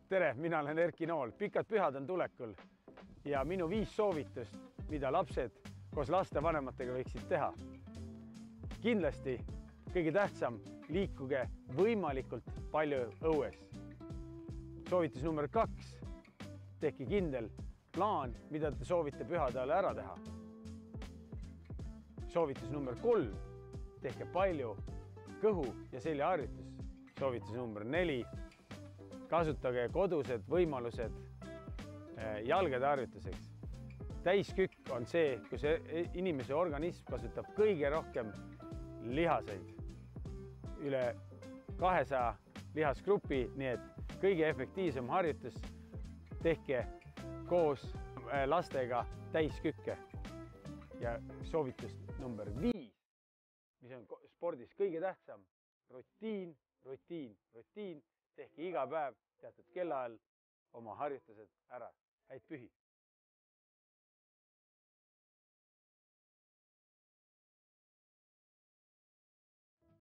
tere, mina olen Erki Nool, pikad pühad on tulekul ja minu 5 soovitust, mida lapsed koos lastevanematega võiksid teha. Kindlasti kõige tähtsam, liikuge võimalikult palju õues. Soovitus number 2, tehke kindel plaan, mida te soovite pühade ajal ära teha. Soovitus number 3, tehke palju kõhu ja seljaharjutus. Soovitus number 4, kasutage kodused võimalused jalgade harjutuseks. Täiskükk on see, kus inimese organism kasutab kõige rohkem lihaseid. Üle 200 lihasgrupi, nii et kõige efektiivsem harjutus tehke koos lastega täiskükke. Ja soovitus number 5, mis on spordis kõige tähtsam, rutiin. Tehke iga päev teatud kellaajal oma harjutused ära. Häid pühi!